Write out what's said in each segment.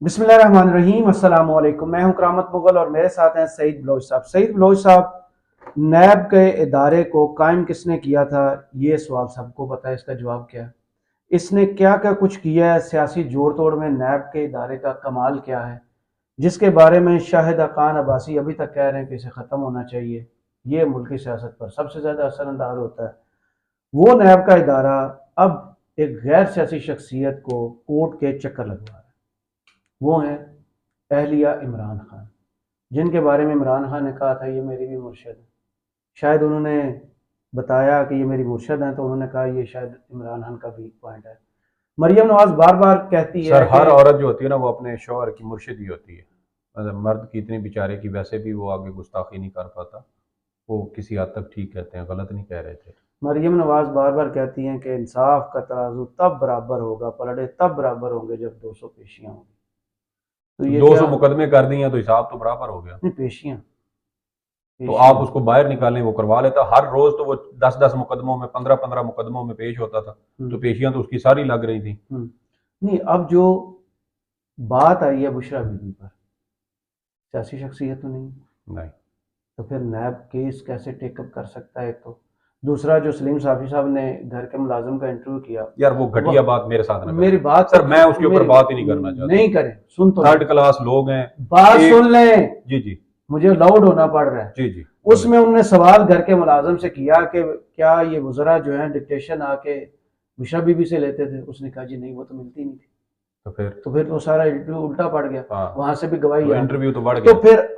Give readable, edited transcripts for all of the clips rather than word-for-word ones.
बिस्मिल्लाहिर्रहमानिर्रहीम अस्सलाम वालेकुम। मैं हूं करामत मुगल और मेरे साथ हैं सईद बलोच साहब। सईद बलोच साहब, नैब के इदारे को कायम किसने किया था? ये सवाल सबको पता है, इसका जवाब क्या है? इसने क्या क्या कुछ किया है? सियासी जोड़ तोड़ में नैब के इदारे का कमाल क्या है, जिसके बारे में शाहिद खान अब्बासी अभी तक कह रहे हैं कि इसे ख़त्म होना चाहिए। ये मुल्की सियासत पर सबसे ज़्यादा असरअंदाज होता है। वो नैब का इदारा अब एक गैर सियासी शख्सियत को कोर्ट के चक्कर लगवा रहा है। वो हैं अहलिया इमरान खान, जिनके बारे में इमरान खान ने कहा था ये मेरी भी मुर्शद है। शायद उन्होंने बताया कि ये मेरी मुर्शद हैं, तो उन्होंने कहा ये शायद इमरान खान का वीक पॉइंट है। मरियम नवाज बार बार कहती सर, है कि हर औरत जो होती है ना वो अपने शौहर की मुर्शिद ही होती है। मतलब मर्द की इतनी बेचारे की वैसे भी वो आगे गुस्ताखी नहीं कर पाता। वो किसी हद तक ठीक कहते हैं, गलत नहीं कह रहे थे। मरियम नवाज बार बार कहती हैं कि इंसाफ का तराजू तब बराबर होगा, पलड़े तब बराबर होंगे जब 200 पेशियां होंगी। तो तो ये क्या? 200 मुकदमे कर दिए तो हिसाब तो बराबर हो गया। नहीं, पेशियां तो आप पेशियां उसको बाहर निकालें, वो करवा लेता। हर रोज तो वो 10-10 मुकदमों में, 15-15 मुकदमों में पेश होता था। तो हम्म। पेशियां तो उसकी सारी लग रही थी। नहीं, अब जो बात आई है बुशरा बीबी पर, सियासी शख्सियत तो नहीं, नहीं तो फिर नैब केस कैसे टेकअप कर सकता है? एक तो दूसरा, जो सलीम साफी साहब ने घर के मुलाजिम का इंटरव्यू किया, यार, वो घटिया वह बात मेरे साथ ना मेरी करें। बात सर, मैं तो उसके ऊपर मेरी बात ही नहीं करना चाहता। नहीं करें, सुन तो ले, थर्ड क्लास लोग हैं। बात एक। सुन लें। जी जी। मुझे लाउड होना पड़ रहा है। जी जी। बोले। उसमें उन्होंने सवाल घर के मुलाजिम से किया कि क्या ये वज़रा जो है डिक्टेशन आके बुशरा बीबी से लेते थे? उसने कहा जी नहीं, वो तो मिलती नहीं थी। तो फिर। तो फिर तो सारा इंटरव्यू उल्टा पड़ गया, हाँ। वहां से भी गवाही तो आ गई। इंटरव्यू तो बढ़ तो गया। फिर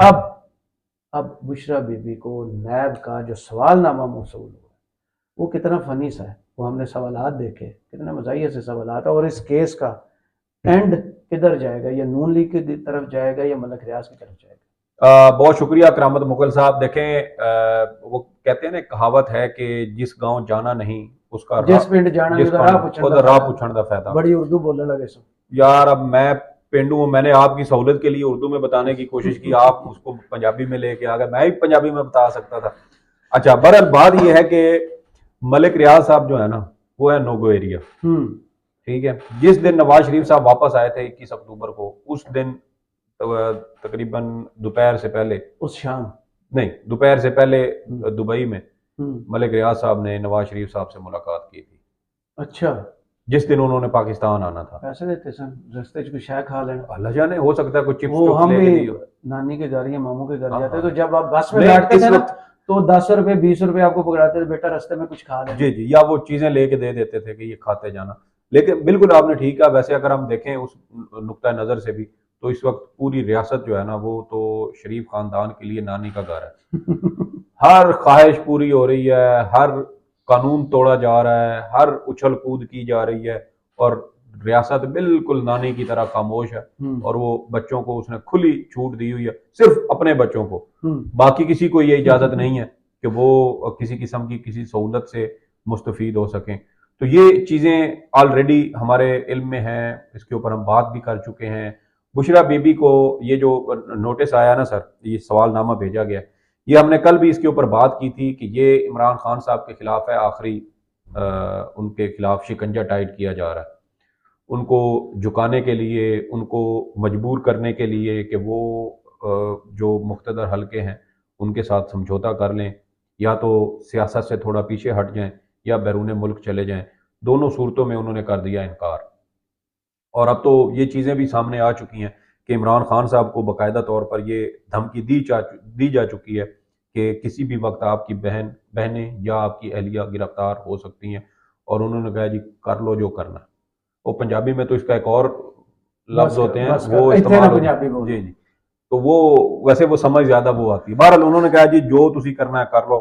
अब बुशरा बीबी को नैब का जो सवालनामा मौसूल हुआ, वो कितना फनी सा है। वो हमने सवालात देखे, कितने मज़ाहिया से सवालात है। और इस केस का एंड किधर जाएगा? या नून लीग की तरफ जाएगा या मलक रियाज की तरफ जाएगा? बहुत शुक्रिया करामत मुगल साहब। देखें, वो कहते हैं ना, कहावत है कि जिस गांव जाना नहीं उसका जिस पिंड जाना नहीं जिस उधर राह पिंड पूछण का उधर राह फायदा। पूछण का फायदा। बड़ी उर्दू बोलने लगे सो। यार, अब मैं पेंडू हूं, मैंने आपकी सहूलत के लिए उर्दू में बताने की कोशिश की, आप उसको पंजाबी में लेके आ गए। मैं भी पंजाबी में बता सकता था। अच्छा, बहरहाल बात यह है कि मलिक रियाज साहब जो है ना, वो है नोगो एरिया। हम्म। ठीक है। जिस दिन नवाज शरीफ साहब वापस आए थे 21 अक्टूबर को, उस दिन तकरीबन दोपहर से पहले, उस शाम। नहीं, दोपहर से पहले हम्म। दुबई में हम्म। मलिक रियाज साहब ने नवाज शरीफ साहब से मुलाकात की थी, अच्छा। जिस दिन उन्होंने पाकिस्तान आना था। पैसे देते सन रस्ते च कुछ शय खा लेना। अल्लाह जाने, हो सकता है कुछ चिप्स वो चुप्स हम भी लेके दी हो। नानी के घर या मामू के घर हाँ जाते, हाँ। तो जब आप बस में नहीं, बैठते इस थे ना, वक्त। तो 10 रुपए 20 रुपए आपको पकड़ाते थे, बेटा रास्ते में कुछ खा लेना। जी जी, या वो चीजें लेके दे देते थे कि ये खाते जाना। लेकिन बिल्कुल आपने ठीक कहा। वैसे अगर हम देखें उस नुक्ता नजर से भी, तो इस वक्त पूरी रियासत जो है ना, वो तो शरीफ खानदान के लिए नानी का घर है। हर ख्वाहिश पूरी हो रही है, हर कानून तोड़ा जा रहा है, हर उछल कूद की जा रही है। और रियासत बिल्कुल नानी की तरह खामोश है। और वो बच्चों को उसने खुली छूट दी हुई है, सिर्फ अपने बच्चों को। बाकी किसी को ये इजाजत नहीं है कि वो किसी किस्म की किसी सहूलत से मुस्तफीद हो सकें। तो ये चीज़ें ऑलरेडी हमारे इल्म में हैं, इसके ऊपर हम बात भी कर चुके हैं। बुशरा बीबी को ये जो नोटिस आया ना सर, ये सवालनामा भेजा गया, ये हमने कल भी इसके ऊपर बात की थी कि ये इमरान खान साहब के खिलाफ है। आखिरी उनके खिलाफ शिकंजा टाइट किया जा रहा है, उनको झुकाने के लिए, उनको मजबूर करने के लिए कि वो जो मुख्तदर हलके हैं उनके साथ समझौता कर लें, या तो सियासत से थोड़ा पीछे हट जाएं, या बैरून मुल्क चले जाएं। दोनों सूरतों में उन्होंने कर दिया इनकार। और अब तो ये चीज़ें भी सामने आ चुकी हैं कि इमरान खान साहब को बाकायदा तौर पर ये धमकी दी जा चुकी है कि किसी भी वक्त आपकी बहनें या आपकी अहलिया गिरफ्तार हो सकती हैं। और उन्होंने कहा जी, कर लो जो करना है। वो पंजाबी में तो इसका एक और बस लफ्ज होते कर, हैं, बस वो कर, इतने ना इस्तेमाल होते। पंजाबी जी बोलो। जी। तो वो वैसे वो समझ ज्यादा वो आती है। बहरहाल उन्होंने कहा जी, जो तुसी करना है कर लो।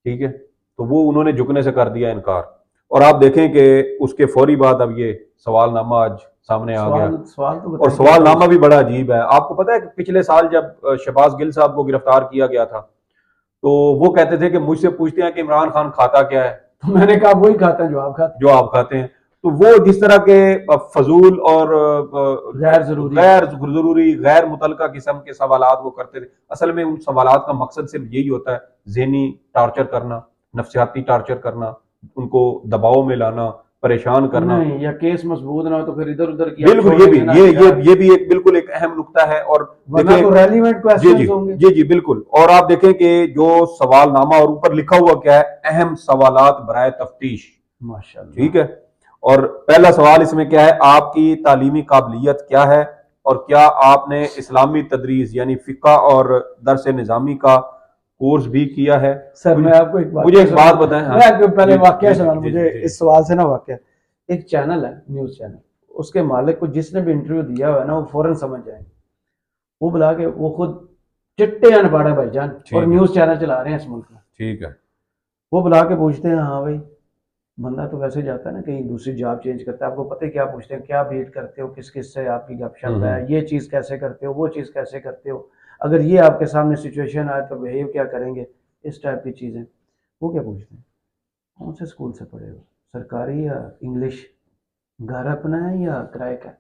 ठीक है। तो वो उन्होंने झुकने से कर दिया इनकार। और आप देखें कि उसके फौरी बाद अब ये सवालनामा आज सामने आ गया। सवाल सवाल तो और बताएं क्या था सवालनामा उसमें? भी बड़ा अजीब है। आपको पता है कि पिछले साल जब शहबाज गिल साहब को गिरफ्तार किया गया था, तो वो कहते थे कि मुझसे पूछते हैं कि इमरान खान खाता क्या है, तो मैंने कहा वही खाता है जो आप खाते। जो आप खाते हैं। तो वो जिस तरह के फजूल और गैर जरूरी। गैर जरूरी, गैर मुतलका किस्म के सवालात वो करते थे। असल में उन सवालात का मकसद सिर्फ यही होता है, जहनी टार्चर करना, नफ्सियाती टार्चर करना, उनको दबाव में लाना, परेशान करना। नहीं, या केस मजबूत ना हो तो फिर इधर उधर की बिल्कुल, ये भी ये भी एक बिल्कुल एक अहम नुक्ता है। और वरना तो रेलिवेंट जी क्वेश्चंस जी होंगे। जी जी बिल्कुल। और आप देखें कि जो सवालनामा और ऊपर लिखा हुआ क्या है, अहम सवालात बराए तफ्तीश, माशाल्लाह। ठीक है। और पहला सवाल इसमें क्या है, आपकी तालीमी काबिलियत क्या है, और क्या आपने इस्लामी तदरीस यानी फिका और दरस निज़ामी का कोर्स भी किया है। सर मैं आपको एक मुझे एक बात सुनाऊं। बताएं। हाँ मैं आपको पहले जी वाकया जी जी सुना, जी मुझे जी इस सवाल से ना वाकया। एक चैनल है, न्यूज चैनल, उसके मालिक को जिसने भी इंटरव्यू दिया हुआ है ना वो फौरन समझ जाए। वो बुला के, वो खुद चिट्टे अनपढ़ है भाईजान, और ठीक है न्यूज चैनल चला रहे हैं इस मुल्क में। ठीक है। वो बुला के पूछते हैं, हाँ भाई, बंदा तो वैसे जाता है ना कहीं दूसरी जॉब चेंज करता है, आपको पता है क्या पूछते हैं, क्या बीट करते हो, किस किस से आपकी गपशप है, ये चीज़ कैसे करते हो, वो चीज़ कैसे करते हो, अगर ये आपके सामने सिचुएशन आए तो बिहेव क्या करेंगे, इस टाइप की चीज़ें। वो क्या पूछते हैं, कौन से स्कूल से पढ़े हो, सरकारी या इंग्लिश, घर अपना है या किराए का,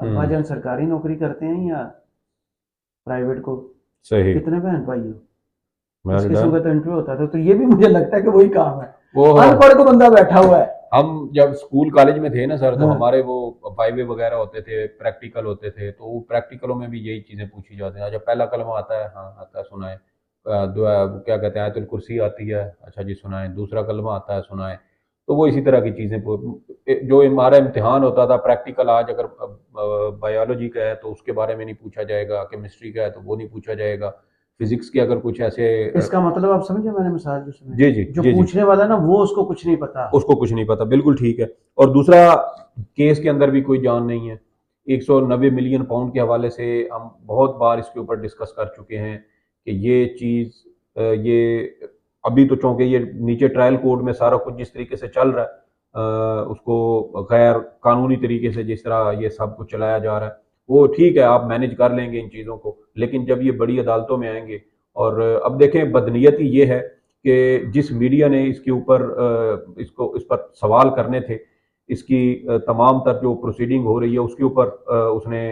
अब्बा जान सरकारी नौकरी करते हैं या प्राइवेट को, सही। कितने बहन भाई हो, इस वेल किस्म डन। का तो इंटरव्यू होता था। तो ये भी मुझे लगता है कि वही काम है, वो अनपढ़ को बंदा बैठा हुआ है। हम जब स्कूल कॉलेज में थे ना सर, तो हाँ, हमारे वो वाइवे वगैरह होते थे, प्रैक्टिकल होते थे, तो वो प्रैक्टिकलों में भी यही चीजें पूछी जाती हैं। अच्छा पहला कलमा आता है, हाँ आता है, सुनाए। क्या कहते हैं, आयतुल कुर्सी आती है, अच्छा जी सुनाए। दूसरा कलमा आता है, सुनाए। तो वो इसी तरह की चीजें जो हमारा इम्तिहान होता था प्रैक्टिकल, आज अगर बायोलॉजी का है तो उसके बारे में नहीं पूछा जाएगा, केमिस्ट्री का है तो वो नहीं पूछा जाएगा, फिजिक्स के अगर कुछ ऐसे इसका मतलब आप समझे मैंने मिसाल जो सुनाई, जी जी जो जी जी, पूछने वाला ना वो उसको कुछ नहीं पता। उसको कुछ नहीं पता, बिल्कुल ठीक है। और दूसरा, केस के अंदर भी कोई जान नहीं है। 190 मिलियन पाउंड के हवाले से हम बहुत बार इसके ऊपर डिस्कस कर चुके हैं कि ये चीज़, ये अभी तो चूंकि ये नीचे ट्रायल कोर्ट में सारा कुछ जिस तरीके से चल रहा है, उसको गैर कानूनी तरीके से जिस तरह ये सब कुछ चलाया जा रहा है, वो ठीक है, आप मैनेज कर लेंगे इन चीज़ों को, लेकिन जब ये बड़ी अदालतों में आएंगे। और अब देखें, बदनीयती ये है कि जिस मीडिया ने इसके ऊपर इसको इस पर सवाल करने थे, इसकी तमाम तर जो प्रोसीडिंग हो रही है उसके ऊपर उसने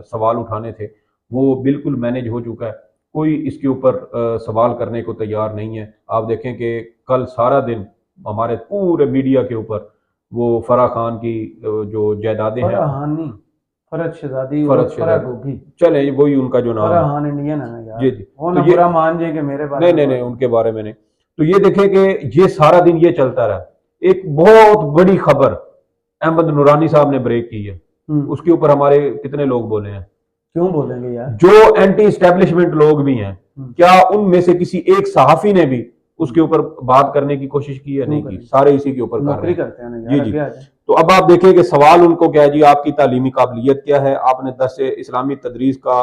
सवाल उठाने थे, वो बिल्कुल मैनेज हो चुका है। कोई इसके ऊपर सवाल करने को तैयार नहीं है। आप देखें कि कल सारा दिन हमारे पूरे मीडिया के ऊपर वो फराह खान की जो जायदादें हैं, फराहानी, फरहत शहजादी और फरत फराह शहजाद, गोभी। चले वही उनका जो नाम है। फराहान इंडियन है ना यार, जी जी। वो तो ना ये बुरा मान जाए कि मेरे बारे नहीं में नहीं नहीं, बात है। उनके बारे में नहीं। तो ये देखें कि ये सारा दिन ये चलता रहा। एक बहुत बड़ी खबर अहमद नूरानी साहब ने ब्रेक की है, उसके ऊपर हमारे कितने लोग बोले हैं, क्यों बोलेंगे यार। जो एंटी एस्टेब्लिशमेंट लोग भी हैं, क्या उनमें से किसी एक सहाफी ने भी उसके ऊपर बात करने की कोशिश की है? क्यों नहीं की, करेंगे, सारे इसी के ऊपर कर रहे नौकरी हैं। करते हैं ना जी यार, जी। आगे आ जाए। तो अब आप देखिए कि सवाल उनको क्या है जी, आपकी तालीमी काबिलियत क्या है, आपने 10 से इस्लामी तदरीस का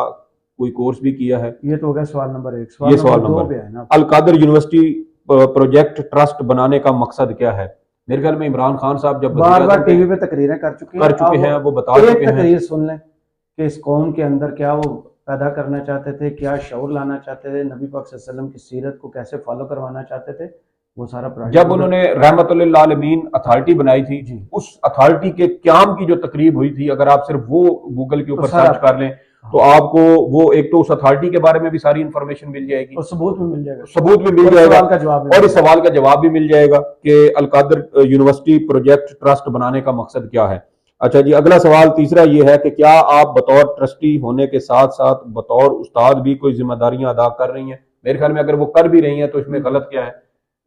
कोई कोर्स भी किया है? ये तो हो गया सवाल नंबर एक। सवाल ये सवाल नंबर दो नंबर। पे है ना। अल कादर यूनिवर्सिटी प्रोजेक्ट ट्रस्ट बनाने का मकसद क्या है? मेरे ख्याल में इमरान खान साहब जब बार बार वज़ीर-ए-आज़म थे, टीवी पे तकरीरें कर चुके हैं, कर चुके हैं, अब वो बता एक चुके हैं। तकरीर सुन लें कि इस कौम के अंदर क्या वो पैदा करना चाहते थे, क्या शऊर लाना चाहते थे, नबी पाक सल्लल्लाहु अलैहि वसल्लम की सीरत को कैसे फॉलो करवाना चाहते थे, वो सारा प्रोजेक्ट जब उन्होंने रहमतुल्लिल आलमीन अथॉरिटी बनाई थी, जी। उस अथॉरिटी के क्याम की जो तकरीब हुई थी, अगर आप सिर्फ वो गूगल के तो ऊपर सर सर्च आप, कर लें तो आपको वो एक तो उस अथॉरिटी के बारे में भी सारी इंफॉर्मेशन मिल जाएगी, और सबूत भी मिल जाएगा, सबूत भी मिल और जाएगा, सवाल का जवाब भी और मिल इस जाएगा। सवाल का जवाब भी मिल जाएगा कि अल कादर यूनिवर्सिटी प्रोजेक्ट ट्रस्ट बनाने का मकसद क्या है। अच्छा जी, अगला सवाल तीसरा ये है कि क्या आप बतौर ट्रस्टी होने के साथ साथ बतौर उस्ताद भी कोई जिम्मेदारियां अदा कर रही हैं? मेरे ख्याल में अगर वो कर भी रही हैं तो इसमें गलत क्या है?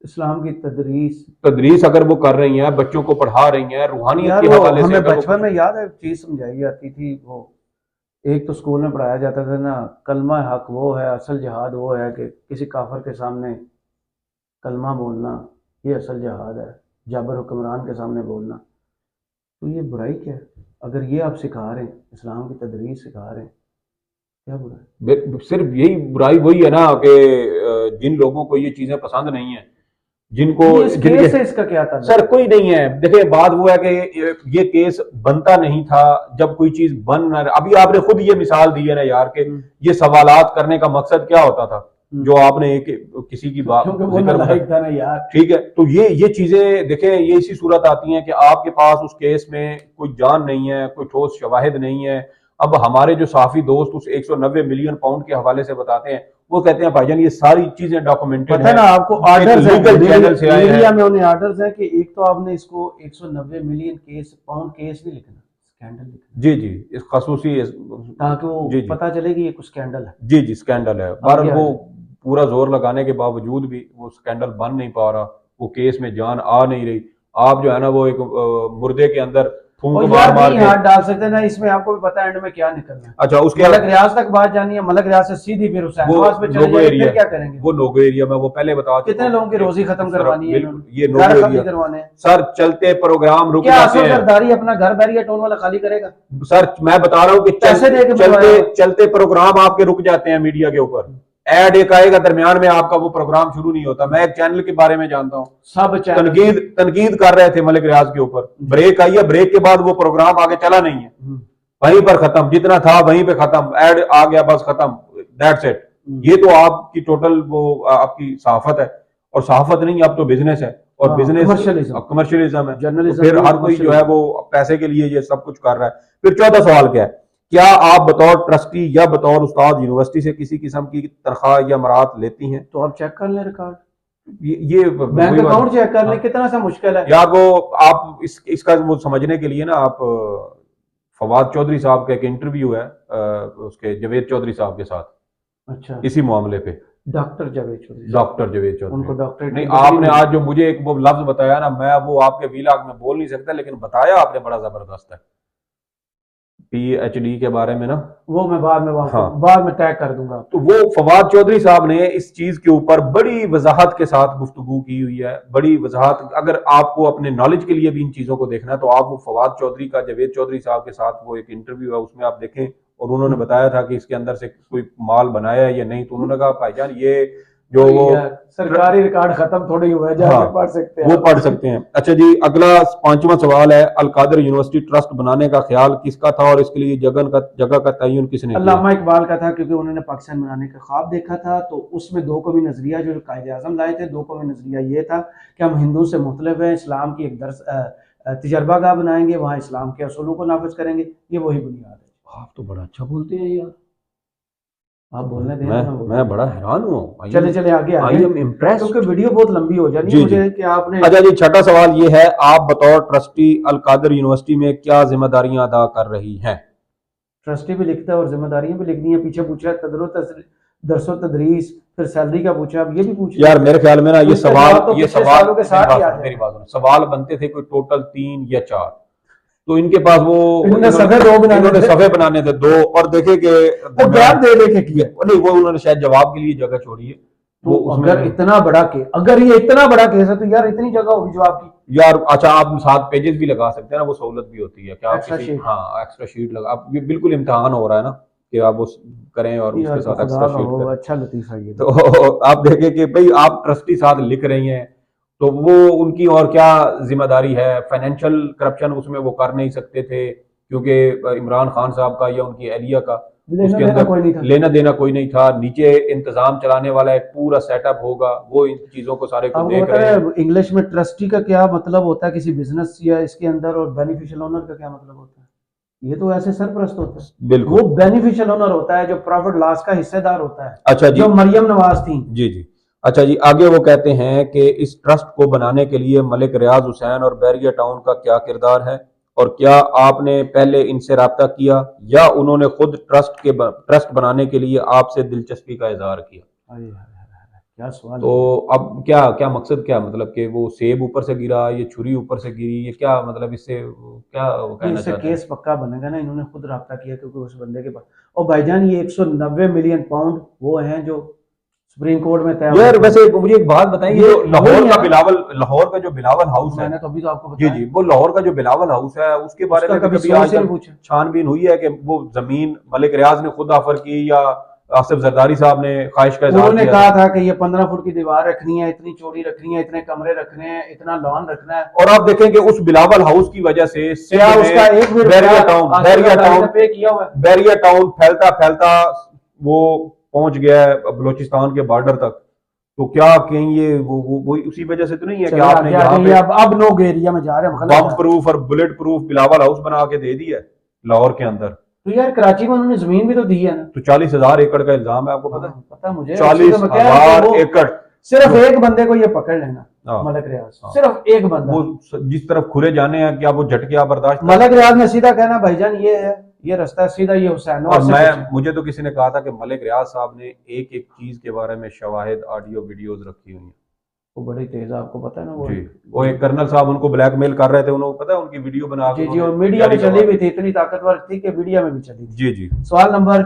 इस्लाम की तदरीस, तदरीस अगर वो कर रही हैं, बच्चों को पढ़ा रही हैं, रूहानियत यार के वो हवाले से हमें अगर वो बचपन कुछ, में याद है चीज समझाई जाती थी, वो एक तो स्कूल में पढ़ाया जाता था ना, कलमा हक वो है, असल जिहाद वो है कि किसी काफर के सामने कलमा बोलना, ये असल जिहाद है, जाबर हुक्मरान के सामने बोलना। तो ये बुराई क्या है, अगर ये आप सिखा रहे हैं, इस्लाम की तदरीस सिखा रहे हैं, क्या बुरा है। सिर्फ यही बुराई वही है ना कि जिन लोगों को ये चीजें पसंद नहीं है, जिनको नहीं, इस जिनके, केस से इसका क्या ताल्लुक सर है। कोई नहीं है। देखिए बात वो है कि ये केस बनता नहीं था जब कोई चीज बन ना, अभी आपने खुद ये मिसाल दी है ना यार के ये सवालात करने का मकसद क्या होता था, जो आपने एक किसी की बात क्योंकि वो जिक्र नालायक था ना यार। ठीक है। तो ये चीजें देखें, ये इसी सूरत आती हैं कि आपके पास उस केस में कोई जान नहीं है, कोई ठोस शवाहिद नहीं है। अब हमारे जो साफी दोस्त उस 190 मिलियन पाउंड के हवाले से बताते हैं, वो कहते हैं भाईजान ये सारी चीजें डॉक्यूमेंटेड पता है ना आपको, ऑर्डर्स लीगल चैनल से आए मीडिया हैं। में उन्हें ऑर्डर्स है कि एक तो आपने इसको 190 मिलियन केस पाउंड केस नहीं लिखना, स्कैंडल लिखना, जी जी, इस खसूसी ताकि वो जी जी पता चले कि ये कुछ स्कैंडल है। जी जी स्कैंडल है। बहरहाल आगे वो आ पूरा जोर लगाने के बावजूद भी वो स्कैंडल बन नहीं पा रहा, वो केस में जान आ नहीं रही। आप जो है ना वो एक मुर्दे के अंदर फूंक और मार यार मार नहीं के। हाथ डाल सकते ना इसमें, आपको भी पता है एंड में क्या निकलना है। अच्छा उसके मलक रियाज तक बात जानी है, मलक रियाज से सीधी फिर हुसैन वो नवाज पे चले नोगो जाएंगे, एरिया, फिर क्या करेंगे? वो नोगो एरिया में वो पहले बता चुका कितने हूं। लोगों की रोजी खत्म सर, करवानी है बिल्कुल इन्होंने, ये घर नोगो खाली एरिया करवाने हैं। सर, चलते प्रोग्राम रुक क्या जाते असद हैं। जरदारी अपना घर बैरिया टोन वाला खाली करेगा? सर मैं बता रहा हूँ कि पैसे दे के बनवाया चलते हुआ। चलते प्रोग्राम आपके रुक जाते हैं मीडिया के ऊपर। एड एक आएगा दरमियान में, आपका वो प्रोग्राम शुरू नहीं होता। मैं एक चैनल के बारे में जानता हूँ, सब चैनल तनकीद कर रहे थे मलिक रियाज के ऊपर, ब्रेक आई है, ब्रेक के बाद वो प्रोग्राम आगे चला नहीं है, वहीं पर खत्म, जितना था वहीं पे खत्म, एड आ गया बस खत्म, दैट्स इट। ये तो आपकी टोटल वो आपकी सहाफत है, और सहाफत नहीं अब तो बिजनेस है, और हाँ, बिजनेस कमर्शियलिज्म है। जर्नलिज्म तो फिर भी हर कोई जो है commercialism। वो पैसे के लिए ये सब कुछ कर रहा है। फिर चौथा सवाल क्या है, क्या आप बतौर ट्रस्टी या बतौर उस्ताद यूनिवर्सिटी से किसी किस्म की तनख्वाह या मराहत लेती हैं? तो आप चेक कर लें रिकॉर्ड, ये बैंक अकाउंट चेक कर लें, कितना सा मुश्किल है यार। वो आप इसका वो समझने के लिए ना, आप फवाद चौधरी साहब का एक इंटरव्यू है उसके जवेद चौधरी साहब के साथ, अच्छा इसी मामले पे। डॉक्टर जावेद चौधरी, डॉक्टर जवेद चौधरी, उनको डॉक्टरेट नहीं आपने आज जो मुझे एक वो लफ्ज बताया ना, मैं वो आपके वीलॉग में बोल नहीं सकता, लेकिन बताया आपने बड़ा जबरदस्त है पीएचडी के बारे में ना। वो मैं बाद में हाँ, बाद में टैग कर दूंगा। तो वो फवाद चौधरी साहब ने इस चीज के ऊपर बड़ी वजाहत के साथ गुफ्तगू की हुई है, बड़ी वजाहत। अगर आपको अपने नॉलेज के लिए भी इन चीजों को देखना है तो आप वो फवाद चौधरी का जवेद चौधरी साहब के साथ वो एक इंटरव्यू है, उसमें आप देखें। और उन्होंने बताया था कि इसके अंदर से कोई माल बनाया है या नहीं, तो उन्होंने कहा भाईजान ये जो वो सरकारी रिकॉर्ड खत्म थोड़ी हुआ है, जाके पढ़ सकते हैं, वो पढ़ सकते हैं। अच्छा जी, अगला 5वां सवाल है, अलकादर यूनिवर्सिटी ट्रस्ट बनाने का ख्याल किसका था और इसके लिए जगह का तयन किसने किया? अल्लामा इकबाल का था, क्योंकि उन्होंने पाकिस्तान बनाने का ख्वाब देखा था। तो उसमें दो कौमी नजरिया जो कायदे आजम लाए थे, दो कौमी नजरिया ये था कि हम हिंदू से मुख्तलिफ हैं, इस्लाम की एक दर्स तजर्बागाह बनाएंगे, वहाँ इस्लाम के असूलों को नाफिज करेंगे, ये वही बुनियाद है। आप तो बड़ा अच्छा बोलते हैं यार, आप बोलने दें, मैं बड़ा हैरान हूँ। चले चले आगे आई एम इम्प्रेस्ड, क्योंकि वीडियो बहुत लंबी हो जानी है मुझे कि आपने। अच्छा जी, छठा सवाल ये है, आप बतौर ट्रस्टी अलकादर यूनिवर्सिटी में क्या जिम्मेदारियां अदा कर रही हैं? ट्रस्टी भी लिखता है और जिम्मेदारियां भी लिखनी है। पीछे पूछा है दरसो तदरीस, फिर सैलरी का पूछा, अब ये भी पूछा यार मेरे ख्याल में ना ये सवाल के साथ मेरी बात सुनो, सवाल बनते थे कोई टोटल 3 या 4, तो इनके पास वो इन्होंने सफे बनाने थे 2, और देखे कि गैप दे दे के किया नहीं, वो उन्होंने शायद जवाब के लिए जगह छोड़ी है। तो अगर इतना बड़ा केस, अगर ये इतना बड़ा केस है तो यार इतनी जगह होगी जवाब की यार। अच्छा आप 7 पेजेस भी लगा सकते हैं ना, वो सहूलत भी होती है। क्या आप एक्स्ट्रा शीट, हाँ एक्स्ट्रा शीट लगा, आप ये बिल्कुल इम्तिहान हो रहा है ना कि आप वो करें और उसके साथ एक्स्ट्रा शीट करें। अच्छा लतीफा ये तो आप देखें कि भाई आप ट्रस्टी साथ लिख रही हैं, तो वो उनकी और क्या जिम्मेदारी है। फाइनेंशियल करप्शन उसमें वो कर नहीं सकते थे, क्योंकि इमरान खान साहब का या उनकी एहलिया का उसके अंदर लेना देना कोई नहीं था। नीचे इंतजाम चलाने वाला एक पूरा सेटअप होगा, वो इन चीजों को सारे को देख रहे हैं। इंग्लिश में ट्रस्टी का क्या मतलब होता है किसी बिजनेस या इसके अंदर, और बेनिफिशियल ओनर का क्या मतलब होता है? ये तो ऐसे सरपरस्त होता है। बिल्कुल, वो बेनिफिशियल ओनर होता है जो प्रॉफिट लॉस का हिस्सेदार होता है। अच्छा जी, जो मरियम नवाज थी। जी जी। अच्छा जी, आगे वो कहते हैं कि इस ट्रस्ट को बनाने के लिए मलिक रियाज हुसैन और बैरिया टाउन का क्या किरदार है, और क्या आपने पहले इनसे राब्ता किया या उन्होंने खुद ट्रस्ट बनाने के लिए आपसे दिलचस्पी का इजहार किया? क्या सवाल तो अब क्या क्या मकसद, क्या मतलब कि वो सेब ऊपर से गिरा, ये छुरी ऊपर से गिरी, ये क्या मतलब, इससे क्या कहना इससे चाहते हैं? केस पक्का बनेगा ना, इन्होंने खुद राब्ता किया क्योंकि उस बंदे के पास। और भाईजान ये 190 मिलियन पाउंड वो हैं जो सुप्रीम कोर्ट में तय। यार वैसे मुझे एक बात बताएंगे, जो लाहौर का जो बिलावल हाउस है, मैंने तो अभी तो आपको जी जी, वो लाहौर का जो बिलावल हाउस है उसके बारे में कभी आज तक छानबीन हुई है कि वो जमीन मलिक रियाज ने खुद ऑफर की या आसिफ जरदारी साहब ने ख्वाहिश का इजहार उन्होंने कहा था कि ये 15 फुट की दीवार रखनी है, इतनी चौड़ी रखनी है, इतने कमरे रखने हैं, इतना लॉन रखना है। और आप देखें कि उस बिलावल हाउस की वजह से उसका एक बैरिया टाउन फैलता फैलता वो पहुंच गया है बलोचिस्तान के बॉर्डर तक। तो क्या कहीं ये वो उसी वजह से तो नहीं है कि आपने यहाँ पे अब नोग एरिया में जा रहे हैं, बम प्रूफ और बुलेट प्रूफ बिलावल हाउस बना के दे दिया लाहौर के अंदर? तो यार कराची में उन्होंने जमीन भी तो दी है ना। तो 40,000 एकड़ का इल्जाम है, आपको पता है? पता मुझे, 40,000 एकड़ सिर्फ एक बंदे को ये पकड़ लेना, हाँ, मलक रियाज, हाँ। सिर्फ एक बंदा। वो जिस तरफ खुरे जाने हैं, क्या वो झटके आप बर्दाश्त कर मलक रियाज ने सीधा कहना भाईजान ये है, ये रास्ता है, सीधा ये हुसैन। और मैं मुझे तो किसी ने कहा था कि मलिक रियाज साहब ने एक एक चीज के बारे में शवाहिद, ऑडियो, वीडियोस रखी हुई हैं। वो बड़ी तेज है, आपको पता है ना। जी, वो एक कर्नल साहब उनको ब्लैकमेल कर रहे थे, उनको पता है, उनकी वीडियो बना के जी, और मीडिया में चली भी थी, इतनी ताकतवर थी कि मीडिया में भी चली थी। जी जी। सवाल नंबर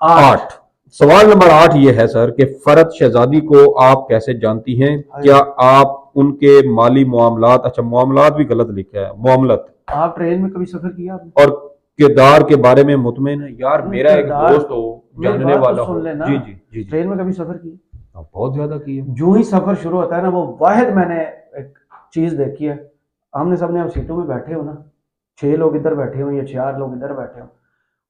8। सवाल नंबर 8 ये है सर कि फरत शहजादी को आप कैसे जानती हैं? क्या आप उनके माली मामलात, अच्छा मामलात भी गलत लिखा है, मामलत, आप ट्रेन में कभी सफर किया आपने? और किरदार के बारे में मुतमईन है? यार मेरा एक दोस्त हो, जानने वाला हो। जी जी जी। ट्रेन में कभी सफर किया? बहुत ज्यादा किया। जो ही सफर शुरू होता है ना, वो वाहिद मैंने एक चीज देखी है, आमने सामने आप सीटों में बैठे हो ना, 6 लोग इधर बैठे हो या 4 लोग इधर बैठे हो,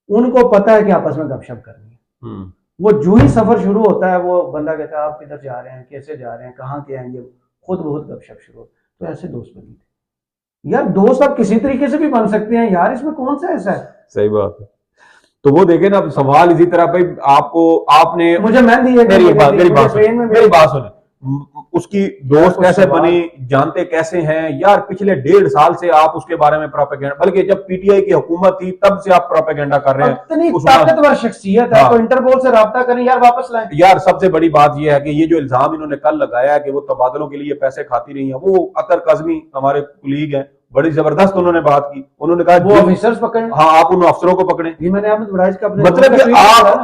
उनको पता है कि आपस में गपशप करनी है। वो जो ही सफर शुरू होता है, वो बंदा कहता है आप किधर जा रहे हैं, कैसे जा रहे हैं, कहाँ के आएंगे, खुद बहुत गपशप शुरू। तो ऐसे दोस्त बनी थे यार। दोस्त आप किसी तरीके से भी बन सकते हैं यार, इसमें कौन सा ऐसा है। सही बात है। तो वो देखे ना सवाल इसी तरह भाई, आपको आपने मुझे मेहंदी मेरी बात सुने, उसकी दोस्त कैसे बनी, जानते कैसे हैं यार? पिछले 1.5 साल से आप उसके बारे में प्रोपेगेंडा, बल्कि जब पीटीआई की हुकूमत थी तब से आप प्रोपेगेंडा कर रहे हैं। इतनी ताकतवर शख्सियत है तो इंटरपोल से राब्ता करें यार, वापस लाएं। यार सबसे बड़ी बात यह है कि ये जो इल्जाम इन्होंने कल लगाया है कि वो तबादलों के लिए पैसे खाती रही है, वो अतर कज़मी हमारे कुलीग हैं, बड़ी जबरदस्त उन्होंने बात की। उन्होंने कहा वो ऑफिसर्स पकड़े, हाँ आप उन अफसरों को पकड़े। ये मैंने अहमद बड़ाइच का मतलब कि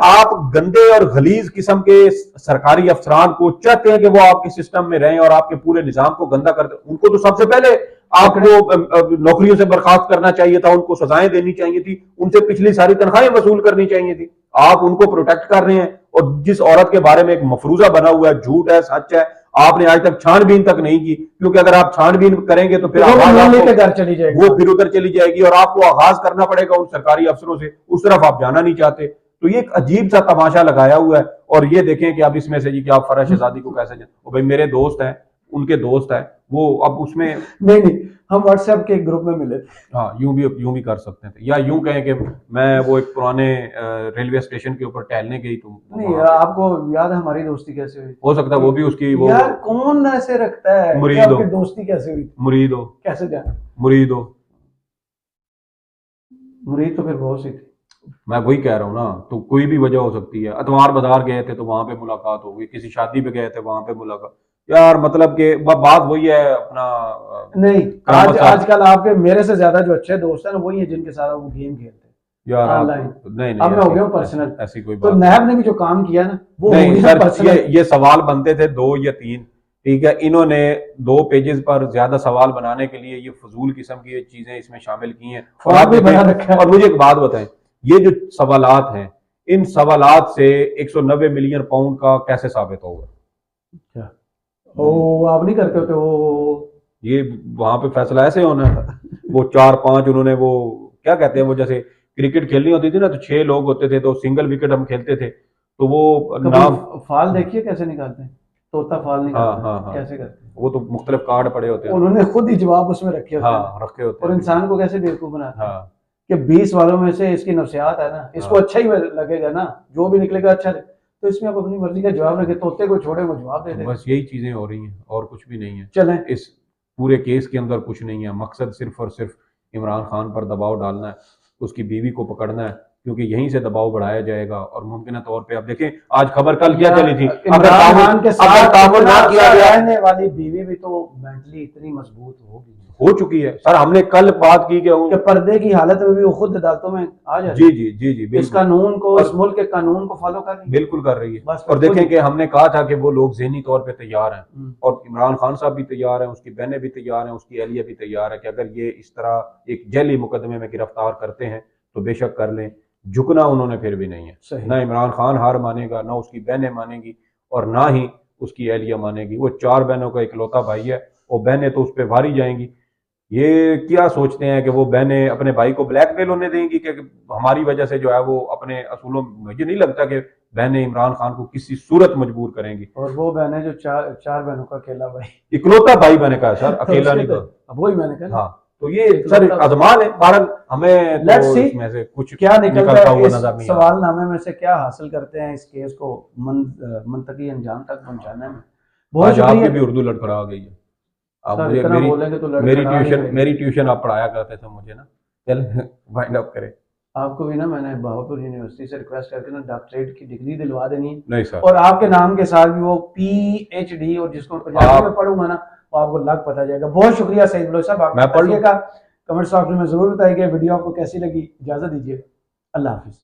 आप गंदे और गलीज किस्म के सरकारी अफसरान को चाहते हैं कि वो आपके सिस्टम में रहें और आपके पूरे निजाम को गंदा कर दें। उनको तो सबसे पहले आपको नौकरियों से बर्खास्त करना चाहिए था, उनको सजाएं देनी चाहिए थी, उनसे पिछली सारी तनख्वाहें वसूल करनी चाहिए थी। आप उनको प्रोटेक्ट कर रहे हैं, और जिस औरत के बारे में एक मफरूजा बना हुआ है, झूठ है, सच है, आपने आज तक छानबीन तक नहीं की, क्योंकि अगर आप छानबीन करेंगे तो फिर घर चली जाएगी, वो फिर उधर चली जाएगी और आपको आगाज करना पड़ेगा उन सरकारी अफसरों से। उस तरफ आप जाना नहीं चाहते। तो ये एक अजीब सा तमाशा लगाया हुआ है। और ये देखें कि अब इसमें से जी कि आप फरहत शहजादी को कैसे वो भाई मेरे दोस्त हैं, उनके दोस्त हैं वो, अब उसमें नहीं हम व्हाट्सएप के एक ग्रुप में मिले थे। हाँ यूं भी कर सकते थे, या यूं कहें कि मैं वो एक पुराने रेलवे स्टेशन के ऊपर टहलने गई तो नहीं, आपको याद है हमारी दोस्ती कैसे हुई? हो सकता है वो भी उसकी वो यार कौन ऐसे रखता है मुरीद हो, दोस्ती कैसे हुई? मुरीद हो, कैसे जाना मुरीद हो, मुरीद तो फिर बहुत सी थी। मैं वही कह रहा हूँ ना, तो कोई भी वजह हो सकती है। अतवार बाजार गए थे तो वहां पे मुलाकात हो गई, किसी शादी पे गए थे वहां पे मुलाकात। यार मतलब कि बात वही है अपना। नहीं आजकल आपके मेरे से ज्यादा जो अच्छे दोस्त हैं ना वही है जिनके साथ वो गेम खेलते हैं यार ऑनलाइन। नहीं अब मैं हो गया हूँ पर्सनल, ऐसी कोई बात तो नैब ने भी जो काम किया ना वो नहीं सर। ये सवाल बनते थे 2 या 3, ठीक है, इन्होंने 2 पेजेस पर ज्यादा सवाल बनाने के लिए ये फजूल किस्म की चीजें इसमें शामिल की हैं। और मुझे एक बात बताएं, ये जो सवालात हैं, इन सवालात से 190 मिलियन पाउंड का कैसे साबित होगा? ओ आप नहीं करते होते वो, ये वहां पे फैसला ऐसे होना है। वो 4-5 उन्होंने वो क्या कहते हैं, वो जैसे क्रिकेट खेलनी होती थी ना तो 6 लोग होते थे, तो सिंगल विकेट हम खेलते थे, तो वो नाम फाल देखिए कैसे निकालते हैं, तोता फाल निकालते हैं, कैसे करते हैं, वो तो मुख्तलिफ कार्ड पड़े होते हैं, उन्होंने खुद ही जवाब उसमें रखे होते हैं, रखे होते हैं, और इंसान को कैसे बेवकूफ बनाते हैं कि 20 वालों में से इसकी नफ्सियात है ना, इसको अच्छा ही लगेगा ना, जो भी निकलेगा अच्छा लगे, तो इसमें आप अपनी मर्जी का जवाब रखे, तोते को छोड़े वो जवाब दे दे। बस यही चीजें हो रही हैं और कुछ भी नहीं है। चलें, इस पूरे केस के अंदर कुछ नहीं है, मकसद सिर्फ और सिर्फ इमरान खान पर दबाव डालना है, उसकी बीवी को पकड़ना है, क्योंकि यहीं से दबाव बढ़ाया जाएगा। और मुमकिन तौर पे आप देखें आज खबर कल क्या चली थी, अगर तामुल ना किया गया, रहने वाली बीवी भी तो मेंटली इतनी मजबूत होगी, हो चुकी है सर। हमने कल बात की कि पर्दे की हालत में भी वो खुद अदालतों में आ जाए। जी जी जी जी, इस कानून को, इस मुल्क के कानून को फॉलो कर रही है, बिल्कुल कर रही है। और देखें कि हमने कहा था कि वो लोग ज़हनी तौर पे तैयार हैं, और इमरान खान साहब भी तैयार हैं, उसकी बहनें भी तैयार हैं, उसकी अहलिया भी तैयार है कि अगर ये इस तरह एक जैली मुकदमे में गिरफ्तार करते हैं तो बेशक कर लें। झुकना उन्होंने फिर भी नहीं है, ना इमरान खान हार मानेगा, ना उसकी बहनें मानेंगी, और ना ही उसकी अहलिया मानेगी। वो 4 बहनों का इकलौता भाई है, और बहनें तो उस पर भारी जाएंगी। ये क्या सोचते हैं कि वो बहनें अपने भाई को ब्लैकमेल होने देंगी कि हमारी वजह से जो है वो अपने असूलों, मुझे नहीं लगता कि बहनें इमरान खान को किसी सूरत मजबूर करेंगी। और वो बहनें जो चार बहनों का अकेला भाई, इकलौता भाई बने का सर, अकेला नहीं कहा, वही मैंने कहा। हाँ, तो ये सर आजमान है, बहरहाल हमें Let's तो see इसमें से कुछ क्या निकलता है, इस नजर नहीं आ सवालनामे में से क्या हासिल करते हैं इस केस को मंतकी अंजाम तक पहुंचाने में। बहुत आज आपकी शुक्रिया भी उर्दू लड़खड़ा गई है। आप सर, मुझे इतना बोलेंगे तो लड़खड़ा नहीं रहेगी। मेरी ट्यूशन आप पढ़ाया करते थे मुझे ना। चल वाइंड अप करें। आपको भी ना मैंने बहावलपुर यूनिवर्सिटी से रिक्वेस्ट करके ना डॉक्टरेट की डिग्री दिलवा देनी है, नहीं सर, और आपके नाम के साथ भी वो PhD, और जिसको मैं पंजाबी में पढ़ूंगा ना वो आपको लग पता जाएगा। बहुत शुक्रिया सईद बलोच साहब, मैं आप पढ़ लूं। पढ़िएगा, कमेंट बॉक्स में जरूर बताइएगा वीडियो आपको कैसी लगी। इजाजत दीजिए, अल्लाह हाफिज।